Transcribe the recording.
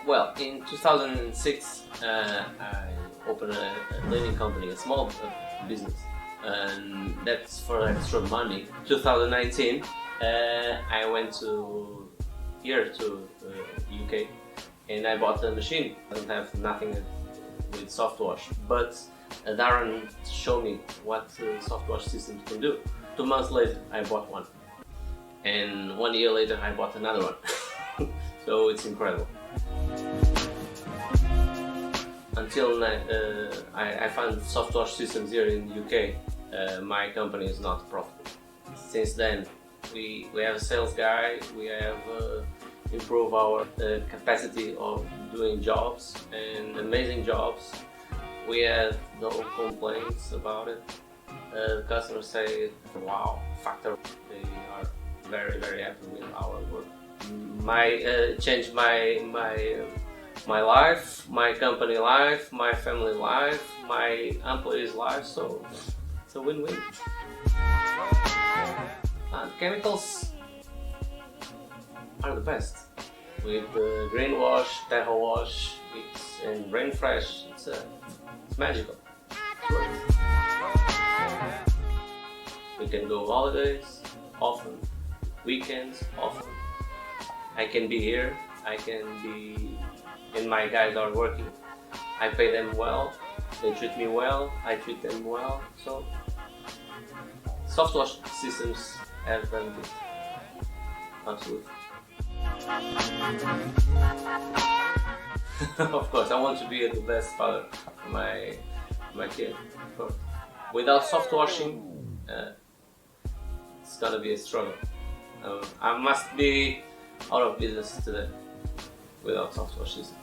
Well, in 2006, I opened a cleaning company, a small business, and that's for extra money. 2019, I went to UK, and I bought a machine. I don't have nothing with SoftWash, but Darren showed me what SoftWash Systems can do. 2 months later, I bought one, and 1 year later, I bought another one. So it's incredible. Until I found SoftWash Systems here in the UK, my company is not profitable. Since then, we have a sales guy, we have improved our capacity of doing jobs, and amazing jobs. We have no complaints about it. Customers say, wow, factor. They are very, very happy with our work. Changed my life, my company life, my family life, my employees' life, so it's a win-win. Chemicals are the best. With green wash, terra wash, and rain fresh, it's magical. We can go holidays often, weekends often. I can be here, I can be, and my guys are working. I pay them well, they treat me well, I treat them well, so SoftWash Systems have done it. Absolutely. Of course, I want to be the best father for my kid, of course. Without soft washing, it's gonna be a struggle. I must be out of business today without SoftWash Systems.